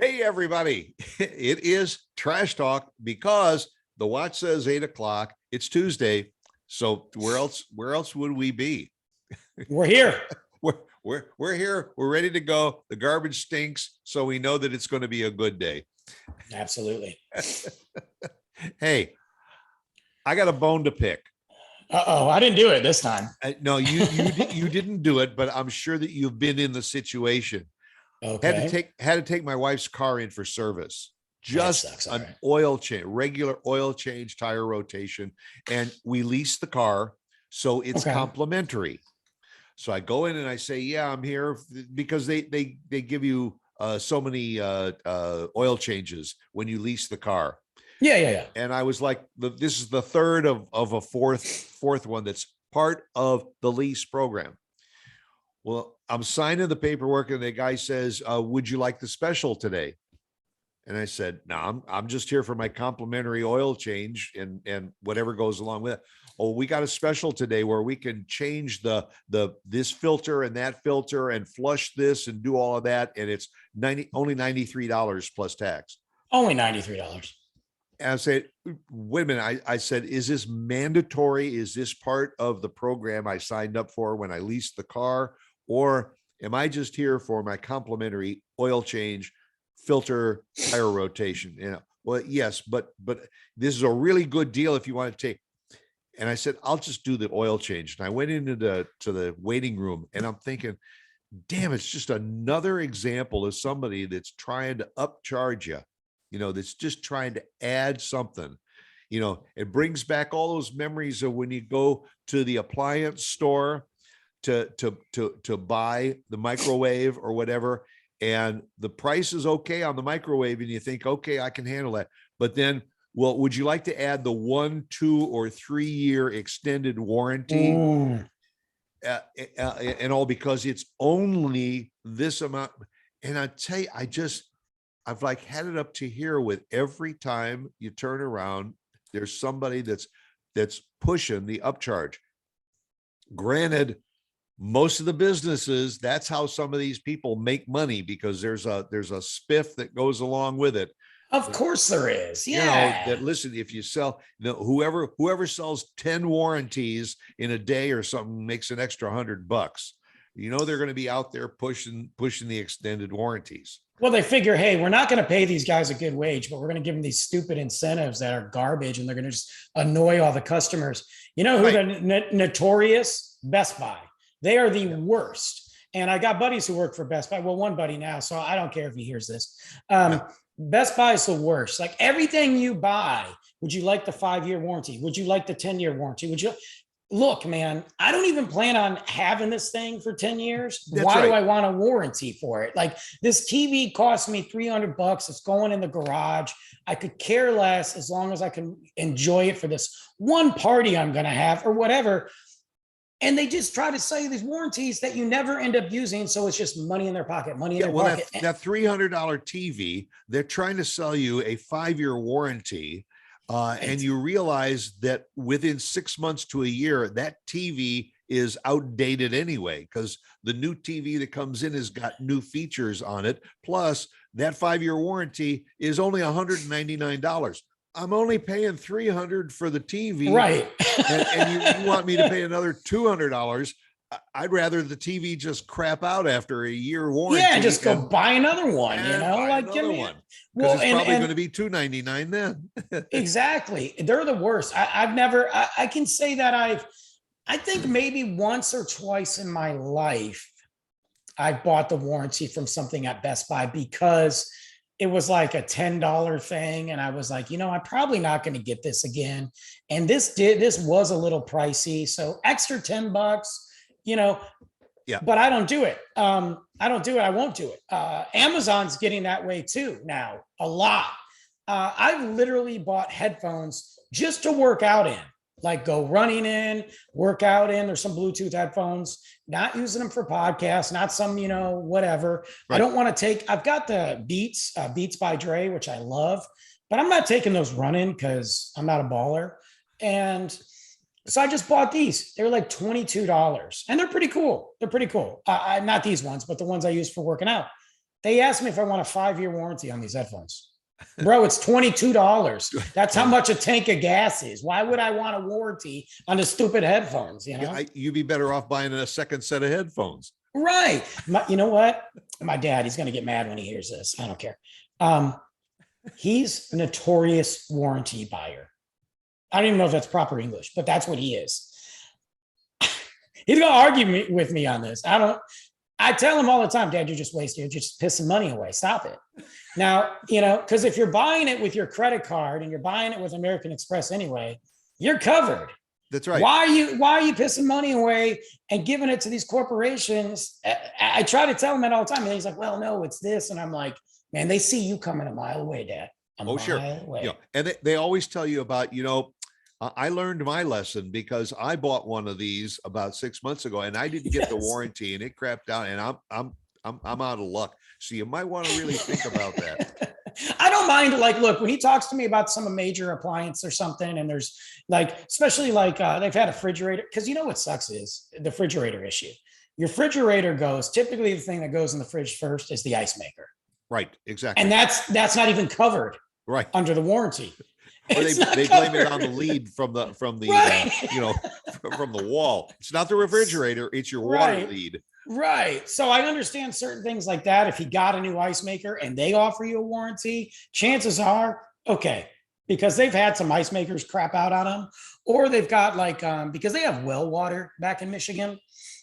Hey, everybody. It is Trash Talk because the watch says 8 o'clock. It's Tuesday. So where else would we be? We're here. We're here. We're ready to go. The garbage stinks. So we know that it's going to be a good day. Absolutely. Hey, I got a bone to pick. Uh-oh, I didn't do it this time. No, you didn't do it, but I'm sure that you've been in the situation. Okay. Had to take my wife's car in for service. That Just sucks. All an right. oil change, regular oil change, tire rotation, and we lease the car, so it's Okay. complimentary. So I go in and I say, "Yeah, I'm here," because they give you so many oil changes when you lease the car. Yeah. And I was like, "This is the third of a fourth one that's part of the lease program." Well, I'm signing the paperwork, and the guy says, "Would you like the special today?" And I said, "No, I'm just here for my complimentary oil change and whatever goes along with it." "Oh, we got a special today where we can change the this filter and that filter and flush this and do all of that, and it's only $93 plus tax." Only $93. And I said, "Wait a minute." I said, "Is this mandatory? Is this part of the program I signed up for when I leased the car? Or am I just here for my complimentary oil change, filter, tire rotation?" Well, yes, but this is a really good deal if you want to take. And I said, "I'll just do the oil change." And I went into the waiting room, and I'm thinking, damn, it's just another example of somebody that's trying to upcharge you, that's just trying to add something. It brings back all those memories of when you go to the appliance store to buy the microwave or whatever, and the price is okay on the microwave, and you think, okay, I can handle that. But then, well, would you like to add the 1, 2, or 3 year extended warranty? Ooh. And all because it's only this amount. And I tell you, I've like had it up to here with every time you turn around, there's somebody that's pushing the upcharge. Granted, most of the businesses, that's how some of these people make money, because there's a spiff that goes along with it. Of course there is. That Yeah. listen, if you sell, whoever sells 10 warranties in a day or something makes an extra $100. They're going to be out there pushing the extended warranties. Well, they figure, hey, we're not going to pay these guys a good wage, but we're going to give them these stupid incentives that are garbage, and they're going to just annoy all the customers. You know who Right. the notorious? Best Buy. They are the worst. And I got buddies who work for Best Buy. Well, one buddy now, so I don't care if he hears this. Yeah. Best Buy is the worst. Like everything you buy, would you like the 5-year warranty? Would you like the 10-year warranty? Would you look, man? I don't even plan on having this thing for 10 years. That's Why do right. I want a warranty for it? Like this TV cost me $300. It's going in the garage. I could care less as long as I can enjoy it for this one party I'm going to have or whatever. And they just try to sell you these warranties that you never end up using. So it's just money in their pocket, money in their pocket. That $300 TV, they're trying to sell you a 5-year warranty. And you realize that within 6 months to a year, that TV is outdated anyway, because the new TV that comes in has got new features on it. Plus, that 5-year warranty is only $199. I'm only paying $300 for the TV, Right. and you want me to pay another $200? I'd rather the TV just crap out after a year warranty. Yeah, just go buy another one, like give me one. Well, it's probably going to be $299 then. Exactly. They're the worst. I can say that I think maybe once or twice in my life, I bought the warranty from something at Best Buy because it was like a $10 thing. And I was like, I'm probably not going to get this again. And this was a little pricey. So extra $10, Yeah. but I don't do it. I don't do it. I won't do it. Amazon's getting that way too now, a lot. I've literally bought headphones just to work out in, like go running in, work out in. There's some Bluetooth headphones, not using them for podcasts, not some, whatever. Right. I don't want to I've got the Beats by Dre, which I love, but I'm not taking those running because I'm not a baller. And so I just bought these. They were like $22 and they're pretty cool. Not these ones, but the ones I use for working out. They asked me if I want a 5-year warranty on these headphones. Bro, it's $22. That's how much a tank of gas is. Why would I want a warranty on the stupid headphones? You know, You'd be better off buying a second set of headphones. right? You know what? My dad, he's gonna get mad when he hears this. I don't care. He's a notorious warranty buyer. I don't even know if that's proper English, but that's what he is. He's gonna argue with me on this. I tell him all the time, Dad, you're just wasting, you're just pissing money away. Stop it. Now, you know, because if you're buying it with your credit card and you're buying it with American Express anyway, you're covered. That's right. Why are you pissing money away and giving it to these corporations? I try to tell him that all the time. And he's like, well, no, it's this. And I'm like, man, they see you coming a mile away, Dad. Oh, sure. Yeah. And they always tell you about, you know, I learned my lesson because I bought one of these about 6 months ago and I didn't get the warranty and it crapped out and I'm out of luck. So you might want to really think about that. I don't mind, like, look, when he talks to me about some major appliance or something, and there's like, especially like they've had a refrigerator, because you know what sucks is the refrigerator issue. Your refrigerator goes, typically the thing that goes in the fridge first is the ice maker. Right, exactly. And that's not even covered right under the warranty. Or they blame it on the lead from the right. You know, from the wall. It's not the refrigerator, it's your water lead. Right. So I understand certain things like that. If you got a new ice maker and they offer you a warranty, chances are, okay, because they've had some ice makers crap out on them, or they've got like, because they have well water back in Michigan,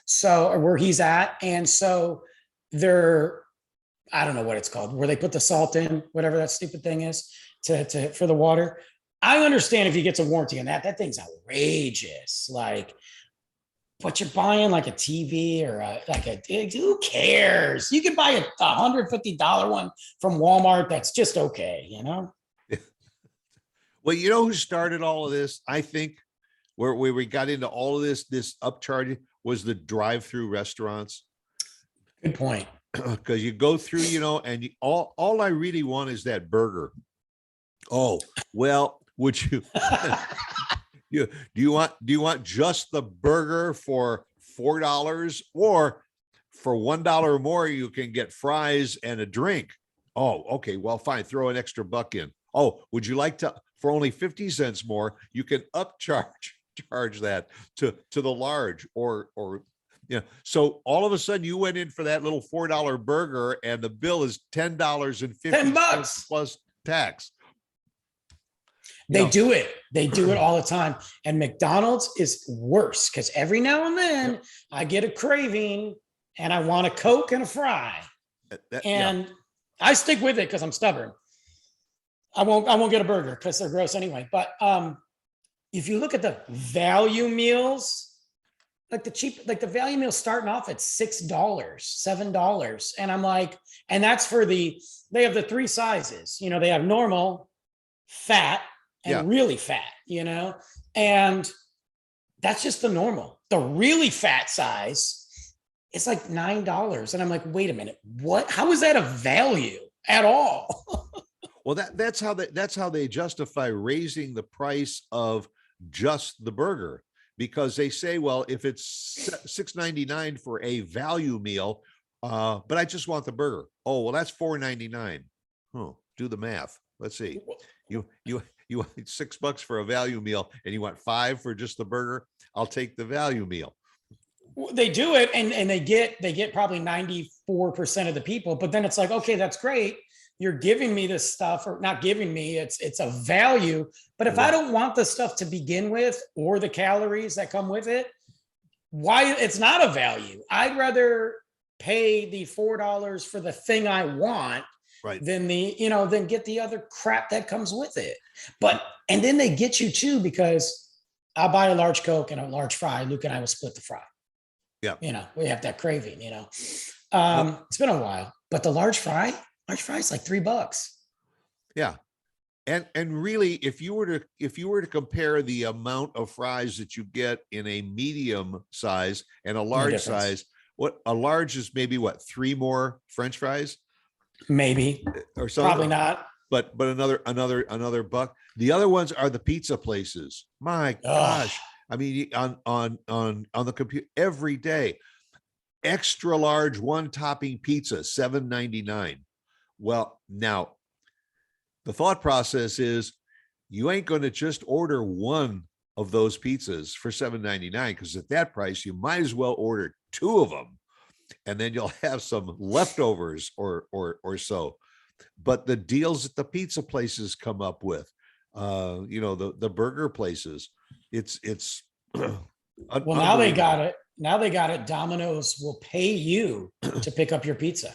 so, or where he's at. And so they're, I don't know what it's called, where they put the salt in, whatever that stupid thing is for the water. I understand if he gets a warranty on that, that thing's outrageous. Like, but you're buying like a TV or who cares? You can buy a $150 one from Walmart. That's just okay. You know? Well, you know who started all of this? I think where we got into all of this upcharging was the drive-through restaurants. Good point. Because you go through, you know, and all I really want is that burger. Oh, well, would you do you want just the burger for $4, or for $1 more you can get fries and a drink? Oh, okay, well, fine, throw an extra buck in. Oh, would you like to, for only 50 cents more, you can charge that to the large, or yeah. So all of a sudden you went in for that little $4 burger and the bill is $10.50 plus tax. They do it. They do it all the time. And McDonald's is worse because every now and then I get a craving and I want a Coke and a fry. And I stick with it because I'm stubborn. I won't get a burger because they're gross anyway. But if you look at the value meals, like the value meals starting off at $6, $7. And I'm like, and that's for they have the 3 sizes. You know, they have normal, fat, and really fat, you know, and that's just the normal. The really fat size is like $9. And I'm like, wait a minute, what? How is that a value at all? Well, that's how they justify raising the price of just the burger, because they say, well, if it's $6.99 for a value meal, but I just want the burger. Oh, well, that's $4.99. Do the math. Let's see. You want $6 for a value meal and you want $5 for just the burger. I'll take the value meal. They do it and they get probably 94% of the people, but then it's like, okay, that's great. You're giving me this stuff, or not giving me, it's a value. But if I don't want the stuff to begin with, or the calories that come with it, why it's not a value? I'd rather pay the $4 for the thing I want, than than get the other crap that comes with it. And then they get you too, because I'll buy a large Coke and a large fry. Luke and I will split the fry. Yeah. You know, we have that craving, you know. It's been a while, but the large fry is like $3. Yeah. And really, if you were to compare the amount of fries that you get in a medium size and a large size, what a large is maybe 3 more French fries? Maybe, or something. Probably not. But another buck. The other ones are the pizza places. My gosh. I mean, on the computer every day. extra large one topping pizza, $7.99. Well, now the thought process is you ain't going to just order one of those pizzas for $7.99, because at that price, you might as well order two of them, and then you'll have some leftovers or so. But the deals that the pizza places come up with, the burger places, it's Well, now they got it. Now they got it. Domino's will pay you to pick up your pizza.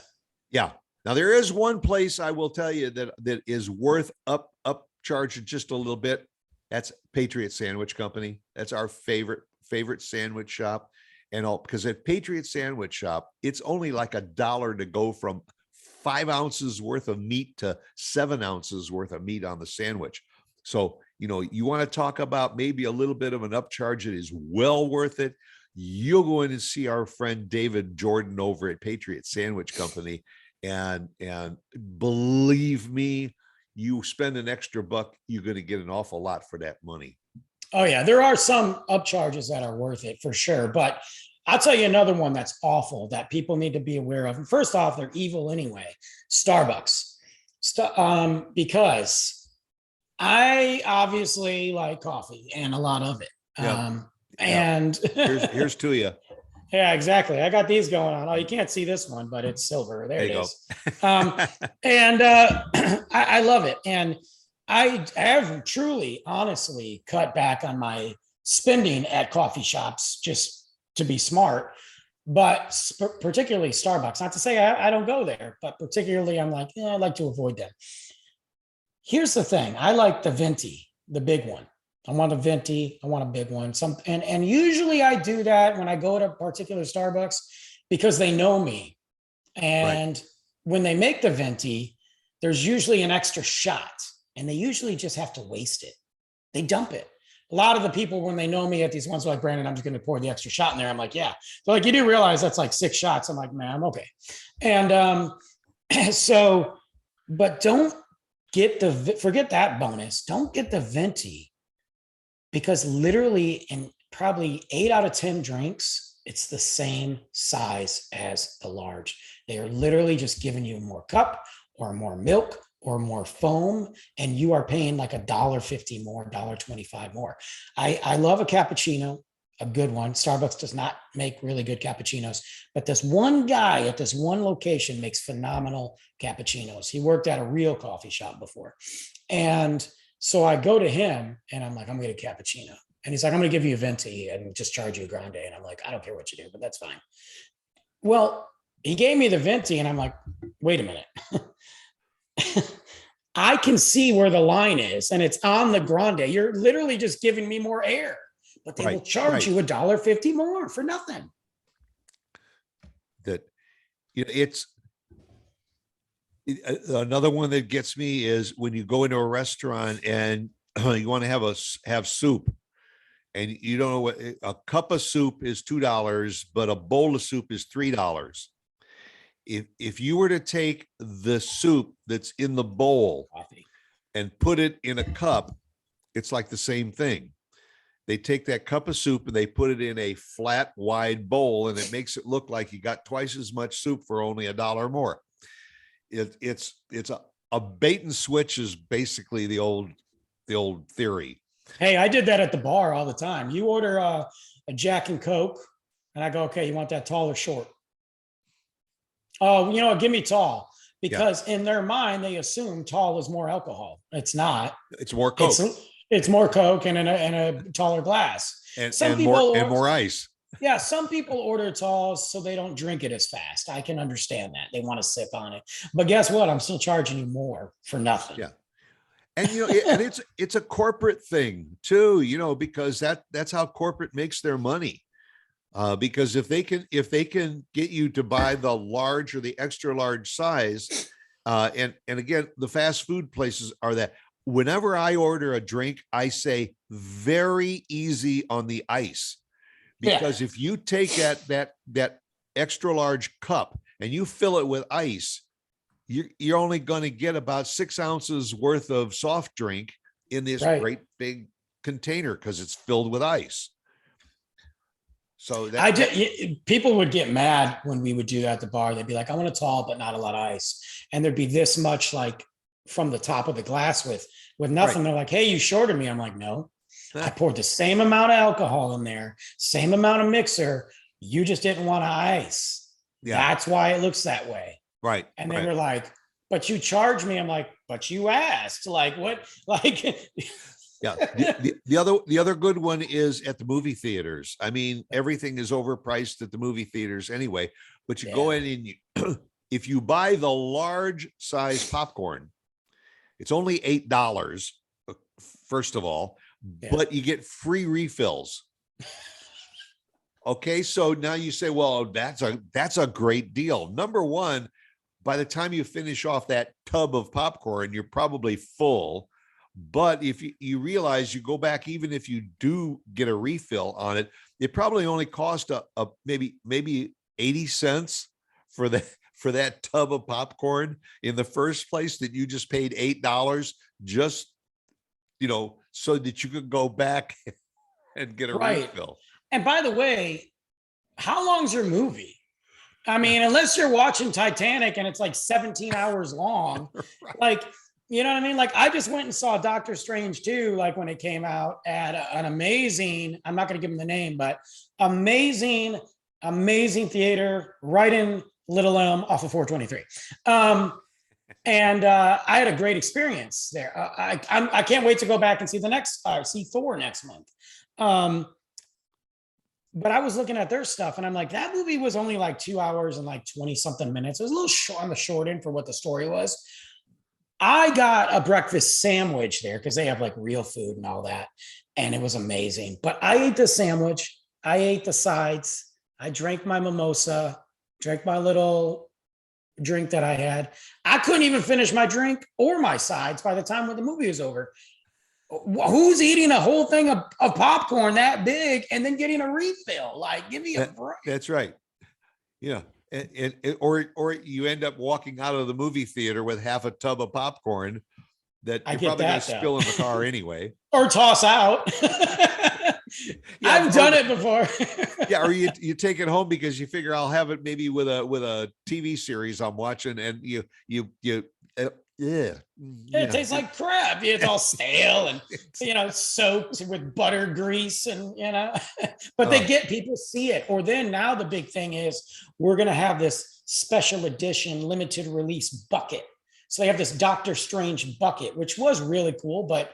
Yeah. Now there is one place I will tell you that is worth upcharging just a little bit. That's Patriot Sandwich Company. That's our favorite sandwich shop. And all, because at Patriot Sandwich Shop, it's only like $1 to go from 5 ounces worth of meat to 7 ounces worth of meat on the sandwich. So, you want to talk about maybe a little bit of an upcharge that is well worth it. You'll go in and see our friend David Jordan over at Patriot Sandwich Company. And believe me, you spend an extra buck, you're going to get an awful lot for that money. Oh yeah, there are some upcharges that are worth it for sure. But I'll tell you another one that's awful that people need to be aware of. And first off, they're evil anyway. Starbucks, because I obviously like coffee and a lot of it. Yeah. And here's to you. Yeah, exactly. I got these going on. Oh, you can't see this one, but it's silver. There it is. And I love it. And I have truly, honestly cut back on my spending at coffee shops just to be smart, but particularly Starbucks. Not to say I don't go there, but particularly I'm like, I like to avoid them. Here's the thing. I like the venti, the big one. I want a venti. I want a big one. And usually I do that when I go to a particular Starbucks because they know me. And when they make the venti, there's usually an extra shot, and they usually just have to waste it. They dump it. A lot of the people, when they know me at these ones, are like, Brandon, I'm just going to pour the extra shot in there. I'm like, yeah. They're like, you do realize that's like 6 shots. I'm like, man, I'm okay. And but don't get forget that bonus. Don't get the venti. Because literally in probably 8 out of 10 drinks, it's the same size as the large. They are literally just giving you more cup or more milk or more foam, and you are paying like $1.50 more, $1.25 more. I love a cappuccino, a good one. Starbucks does not make really good cappuccinos, but this one guy at this one location makes phenomenal cappuccinos. He worked at a real coffee shop before. And so I go to him and I'm like, I'm going to get a cappuccino. And he's like, I'm going to give you a venti and just charge you a grande. And I'm like, I don't care what you do, but that's fine. Well, he gave me the venti and I'm like, wait a minute. I can see where the line is and it's on the grande. You're literally just giving me more air, but they will charge you $1.50 more for nothing. That, it's another one that gets me is when you go into a restaurant and you want to have soup, and you don't know what a cup of soup is $2, but a bowl of soup is $3. If you were to take the soup that's in the bowl and put it in a cup, it's like the same thing. They take that cup of soup and they put it in a flat, wide bowl, and it makes it look like you got twice as much soup for only $1 more. It's a bait and switch is basically the old theory. Hey, I did that at the bar all the time. You order a Jack and Coke, and I go, okay, you want that tall or short? Oh, give me tall, because in their mind they assume tall is more alcohol. It's not. It's more Coke. It's more Coke and in a taller glass. And more ice. Yeah, some people order tall so they don't drink it as fast. I can understand that. They want to sip on it. But guess what? I'm still charging you more for nothing. Yeah. And and it's a corporate thing too, because that's how corporate makes their money. Because if they can get you to buy the large or the extra large size, and again, the fast food places are that. Whenever I order a drink, I say very easy on the ice. Because if you take that extra large cup and you fill it with ice, you're only going to get about 6 ounces worth of soft drink in this great big container because it's filled with ice. So I that did. People would get mad when we would do that at the bar. They'd be like, "I want a tall, but not a lot of ice," and there'd be this much like from the top of the glass with right. nothing. They're like, "Hey, you shorted me." I'm like, "No, I poured the same amount of alcohol in there, same amount of mixer. You just didn't want to ice. Yeah. That's why it looks that way." Right. And they Right. were like, "But you charged me." I'm like, "But you asked." Like what? Like Yeah. The other good one is at the movie theaters. I mean, everything is overpriced at the movie theaters anyway, but you go yeah, in and you, if you buy the large size popcorn, it's only $8, first of all, yeah, but you get free refills. Okay, so now you say, well, that's a great deal. Number one, by the time you finish off that tub of popcorn, you're probably full. But if you realize you go back, even if you do get a refill on it, it probably only cost a maybe 80 cents for the for that tub of popcorn in the first place, that you just paid $8 just, so that you could go back and get a right. refill. And by the way, how long's your movie? I mean, unless you're watching Titanic and it's like 17 hours long, Right. like, you know what I mean? Like, I just went and saw Doctor Strange 2, like when it came out at an amazing, I'm not going to give him the name, but amazing, amazing theater right in Little Elm off of 423. And I had a great experience there. I can't wait to go back and see see Thor next month. Um, but I was looking at their stuff and I'm like, that movie was only like 2 hours and like 20 something minutes. It was a little short on the short end for what the story was. I got a breakfast sandwich there because they have like real food and all that. And it was amazing. But I ate the sandwich, I ate the sides, I drank my mimosa, drank my little drink that I had. I couldn't even finish my drink or my sides by the time when the movie was over. Who's eating a whole thing of popcorn that big and then getting a refill? Like, give me a break. That's right. Yeah. Or you end up walking out of the movie theater with half a tub of popcorn that I you're get probably going that to though. spill in the car anyway. Or toss out. Yeah, I've done it before. Yeah, or you take it home because you figure I'll have it maybe with a TV series I'm watching, and yeah, It tastes like crap. It's all stale and soaked with butter grease and but they get people see it. Or then now the big thing is we're gonna have this special edition limited release bucket. So they have this Doctor Strange bucket, which was really cool, but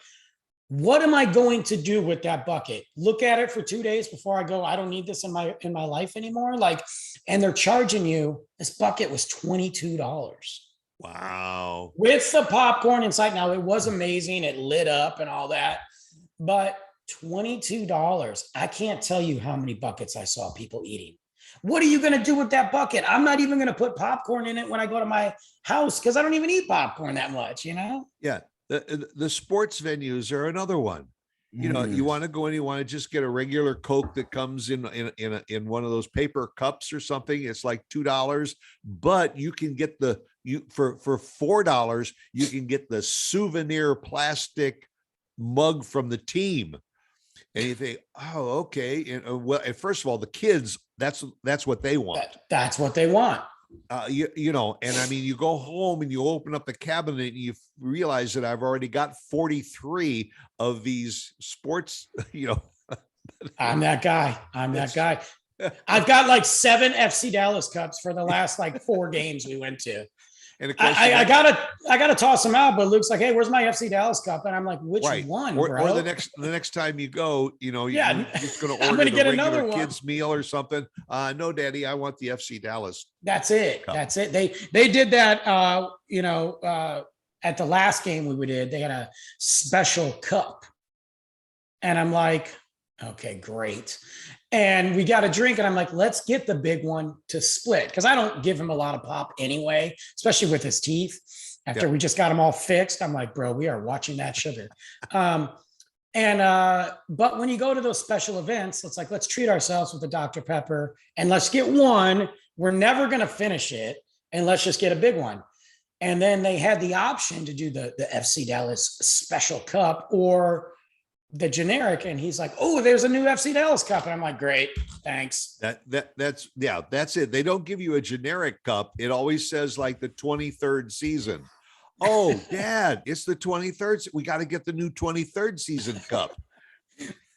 what am I going to do with that bucket? Look at it for 2 days before I go, I don't need this in my life anymore. Like, and they're charging you, this bucket was $22. Wow. With the popcorn inside. Now it was amazing. It lit up and all that, but $22. I can't tell you how many buckets I saw people eating. What are you going to do with that bucket? I'm not even going to put popcorn in it when I go to my house because I don't even eat popcorn that much, Yeah. The sports venues are another one. You want to go in, you want to just get a regular Coke that comes in one of those paper cups or something. It's like $2, but you can get for $4, you can get the souvenir plastic mug from the team. And you think, oh, okay. And first of all, the kids, that's what they want. That's what they want. And I mean, you go home and you open up the cabinet and you realize that I've already got 43 of these sports, I'm that guy. I've got like 7 FC Dallas cups for the last like 4 games we went to. And of course, I gotta toss them out, but Luke's like, "Hey, where's my FC Dallas cup?" And I'm like, "Which one, bro?" Or the next time you go, you're just going to order gonna the get regular kids meal or something. No, Daddy, I want the FC Dallas. That's it. Cup. That's it. They did that. At the last game we did, they had a special cup, and I'm like, "Okay, great." And we got a drink, and I'm like, let's get the big one to split because I don't give him a lot of pop anyway, especially with his teeth. After we just got them all fixed, I'm like, bro, we are watching that sugar. But when you go to those special events, it's like, let's treat ourselves with a Dr. Pepper and let's get one. We're never going to finish it, and let's just get a big one. And then they had the option to do the FC Dallas special cup or the generic, and he's like, "Oh, there's a new FC Dallas cup," and I'm like, "Great, thanks." That's it. They don't give you a generic cup. It always says like the 23rd season. Oh, Dad, it's the 23rd. We got to get the new 23rd season cup.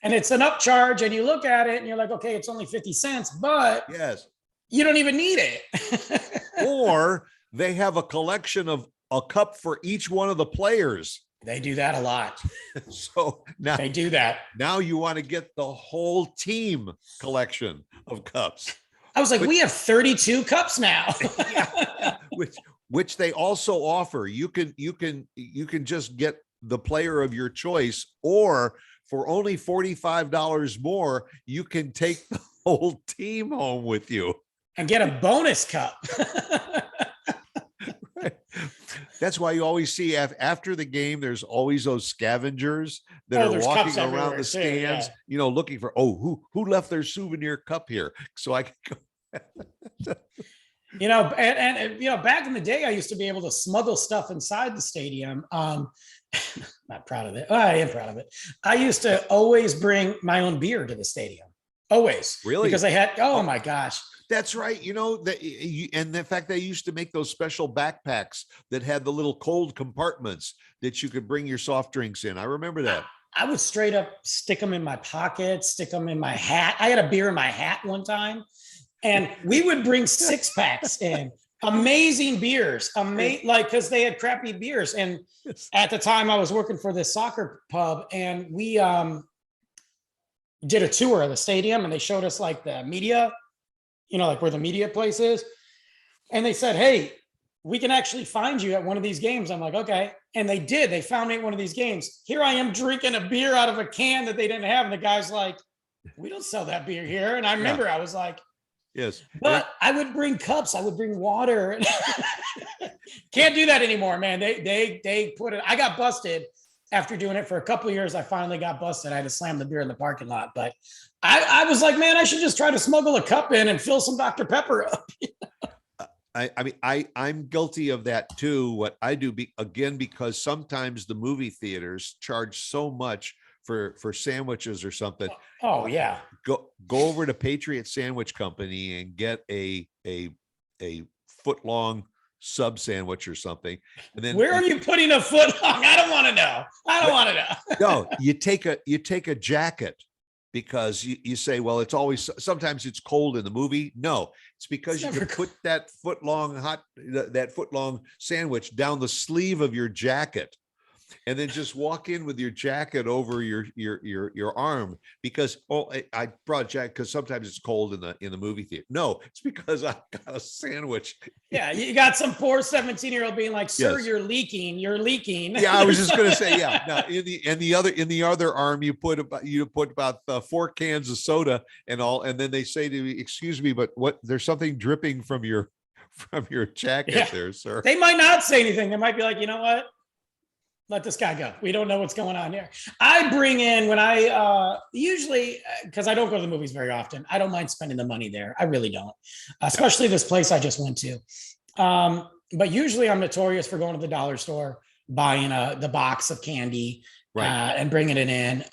And it's an upcharge, and you look at it and you're like, okay, it's only 50 cents, but Yes. you don't even need it. Or they have a collection of a cup for each one of the players. They do that a lot. So now They do that. Now you want to get the whole team collection of cups. I was like, we have 32 cups now. Yeah, which they also offer. You can just get the player of your choice, or for only $45 more, you can take the whole team home with you and get a bonus cup. Right. That's why you always see after the game, there's always those scavengers that are walking around the stands, looking for, who left their souvenir cup here? So I can go. And back in the day, I used to be able to smuggle stuff inside the stadium. Not proud of it. I am proud of it. I used to always bring my own beer to the stadium. Always. Really? Because they had, oh my gosh. That's right. And the fact they used to make those special backpacks that had the little cold compartments that you could bring your soft drinks in. I remember that. I would straight up stick them in my pocket, stick them in my hat. I had a beer in my hat one time, and we would bring 6-packs in. Amazing beers, because they had crappy beers. And at the time, I was working for this soccer pub, and we did a tour of the stadium, and they showed us like the media, like where the media place is. And they said, "Hey, we can actually find you at one of these games." I'm like, "Okay." And they did. They found me at one of these games. Here I am drinking a beer out of a can that they didn't have. And the guy's like, "We don't sell that beer here." And I remember I was like, yes. But I would bring cups. I would bring water. Can't do that anymore, man. They put it. I got busted after doing it for a couple of years. I finally got busted. I had to slam the beer in the parking lot. But I was like, man, I should just try to smuggle a cup in and fill some Dr. Pepper up. I'm guilty of that too. What I do because sometimes the movie theaters charge so much for sandwiches or something. Oh yeah. Go over to Patriot Sandwich Company and get a foot long sub sandwich or something. And then where are you putting a foot long? I don't want to know. Want to know. No, you take a jacket, because you say, well, it's always, sometimes it's cold in the movie. No, it's because you can put that foot long sandwich down the sleeve of your jacket, and then just walk in with your jacket over your arm, because I brought a jacket because sometimes it's cold in the movie theater. No, it's because I got a sandwich. Yeah, you got some poor 17-year-old being like, "Sir, Yes. You're leaking. Yeah, I was just going to say, yeah. Now in the other arm, you put about 4 cans of soda and all, and then they say to me, "Excuse me, but there's something dripping from your jacket there, sir." They might not say anything. They might be like, "You know what? Let this guy go. We don't know what's going on here." I bring in, when I usually, because I don't go to the movies very often, I don't mind spending the money there. I really don't, especially this place I just went to. But usually I'm notorious for going to the dollar store, buying the box of candy, Right. And bringing it in.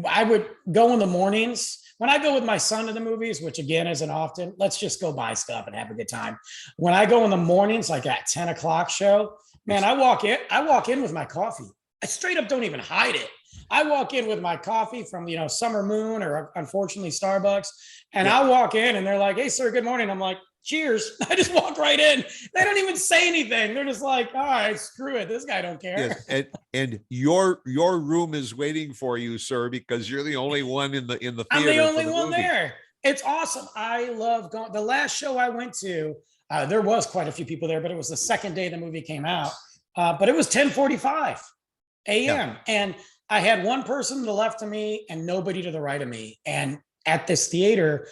I would go in the mornings. When I go with my son to the movies, which again isn't often, let's just go buy stuff and have a good time. When I go in the mornings, like that 10 o'clock show, man, I walk in with my coffee. I straight up don't even hide it. I walk in with my coffee from, Summer Moon, or unfortunately Starbucks. And I walk in and they're like, "Hey, sir, good morning." I'm like, "Cheers." I just walk right in. They don't even say anything. They're just like, "All right, screw it. This guy don't care." Yes. And your room is waiting for you, sir, because you're the only one in the theater. I'm the only one there. It's awesome. I love going. The last show I went to, there was quite a few people there, but it was the second day the movie came out. But it was 10:45 a.m. And I had one person to the left of me and nobody to the right of me. And at this theater,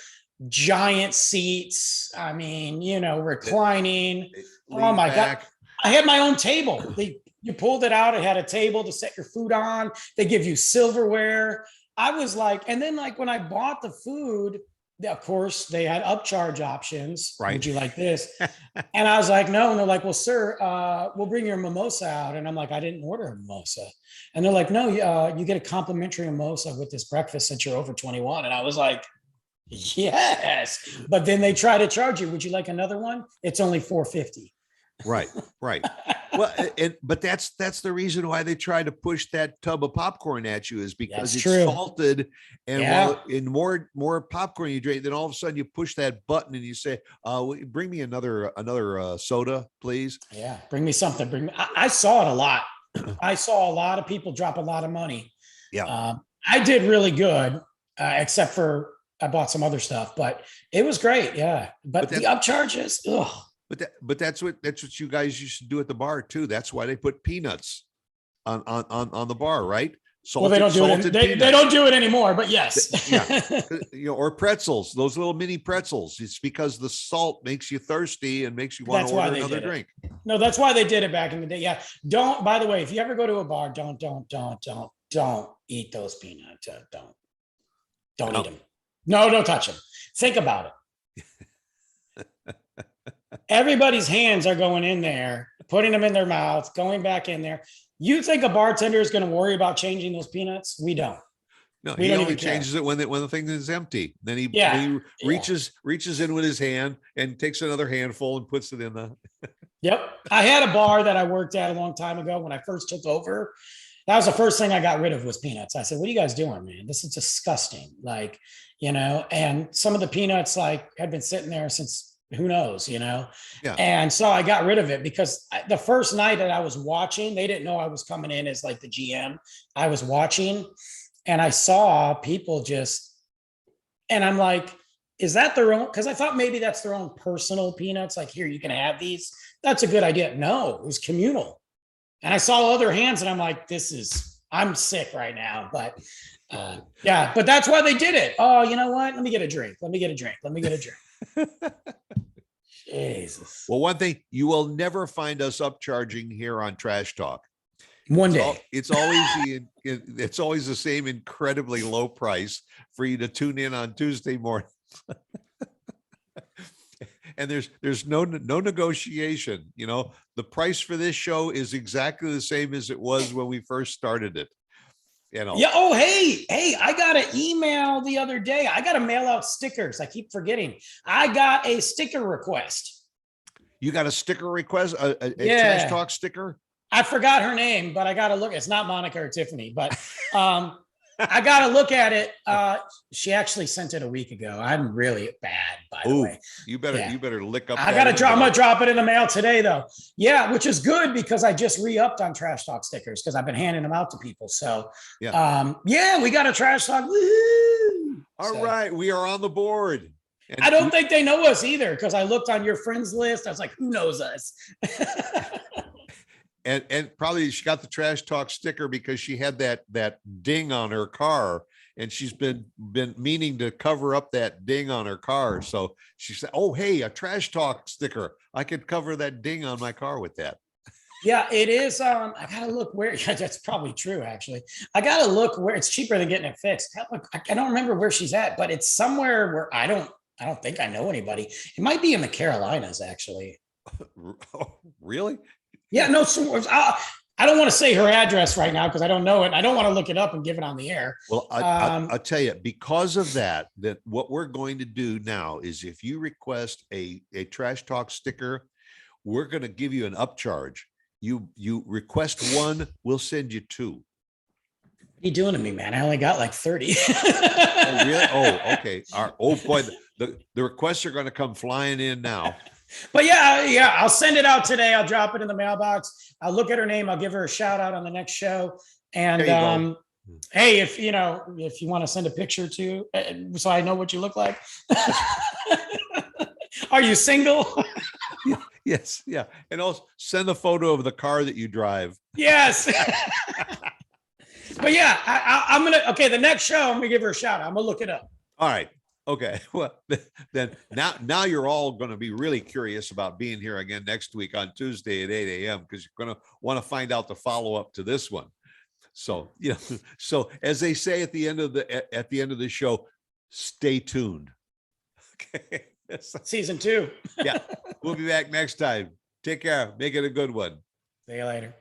giant seats. I mean, reclining. Oh my God. I had my own table. You pulled it out. It had a table to set your food on. They give you silverware. I was like, and then like when I bought the food, of course, they had upcharge options. Right. Would you like this? And I was like, no. And they're like, well, sir, we'll bring your mimosa out. And I'm like, I didn't order a mimosa. And they're like, no, you get a complimentary mimosa with this breakfast since you're over 21. And I was like, yes. But then they try to charge you. Would you like another one? It's only $4.50. Right. Right. Well, but that's the reason why they try to push that tub of popcorn at you, is because That's it's true. salted, and Yeah. while in more popcorn you drink, then all of a sudden you push that button and you say, bring me another soda, please." Yeah. Bring me something. Bring me. I saw it a lot. I saw a lot of people drop a lot of money. Yeah. I did really good, except for I bought some other stuff, but it was great. Yeah. But the upcharges, ugh. But that's what you guys used to do at the bar too. That's why they put peanuts on the bar, right? Well, they don't do it. They don't do it anymore. But yes, Yeah, or pretzels, those little mini pretzels. It's because the salt makes you thirsty and makes you want to order another drink. No, that's why they did it back in the day. Yeah. Don't. By the way, if you ever go to a bar, don't eat those peanuts. Don't eat them. No, don't touch them. Think about it. Everybody's hands are going in there, putting them in their mouth, going back in there. You think a bartender is going to worry about changing those peanuts? We don't. No, he only changes it when the thing is empty. Then he reaches in with his hand and takes another handful and puts it in the. Yep. I had a bar that I worked at a long time ago when I first took over. That was the first thing I got rid of was peanuts. I said, what are you guys doing, man? This is disgusting. Like, and some of the peanuts had been sitting there since who knows, Yeah. And so I got rid of it because the first night that I was watching, they didn't know I was coming in as like the GM. I was watching and I saw people and I'm like, is that their own? Because I thought maybe that's their own personal peanuts. Like, here, you can have these. That's a good idea. No, it was communal. And I saw other hands and I'm like, I'm sick right now. But yeah, but that's why they did it. Oh, you know what? Let me get a drink. Jesus. Well, one thing, you will never find us upcharging here on Trash Talk. One day. It's always the same incredibly low price for you to tune in on Tuesday morning. And there's no negotiation. The price for this show is exactly the same as it was when we first started it. Yeah. Oh, hey, I got an email the other day. I got to mail out stickers. I keep forgetting. I got a sticker request. You got a sticker request? A Trash Talk sticker? I forgot her name, but I got to look. It's not Monica or Tiffany, but I got to look at it. She actually sent it a week ago. I'm really bad, by the way. You better lick up. I'm going to drop it in the mail today, though. Yeah, which is good because I just re-upped on Trash Talk stickers because I've been handing them out to people. So, we got a Trash Talk. Woo-hoo! All right, we are on the board. And I don't think they know us either because I looked on your friends list. I was like, who knows us? And probably she got the Trash Talk sticker because she had that ding on her car, and she's been meaning to cover up that ding on her car. So she said, "Oh, hey, a Trash Talk sticker. I could cover that ding on my car with that." Yeah, it is. I gotta look where. Yeah, that's probably true. Actually, I gotta look where it's cheaper than getting it fixed. I don't remember where she's at, but it's somewhere where I don't think I know anybody. It might be in the Carolinas, actually. Oh, really? Yeah, no. So I don't want to say her address right now because I don't know it. I don't want to look it up and give it on the air. Well, I'll tell you, because of that what we're going to do now is if you request a Trash Talk sticker, we're going to give you an upcharge. You request one, we'll send you two. What are you doing to me, man? I only got like 30. Oh, really? Oh, okay. Oh boy, the requests are going to come flying in now. But yeah, I'll send it out today. I'll drop it in the mailbox. I'll look at her name. I'll give her a shout out on the next show. And hey, if you want to send a picture too, so I know what you look like. Are you single? Yes. Yeah. And also send a photo of the car that you drive. Yes. But yeah, I'm the next show, I'm gonna give her a shout out. I'm gonna look it up. All right. Okay. Well, then now you're all going to be really curious about being here again next week on Tuesday at 8 a.m. because you're going to want to find out the follow up to this one. So, so as they say at the end of the show, stay tuned. Okay. Season 2. Yeah. We'll be back next time. Take care. Make it a good one. See you later.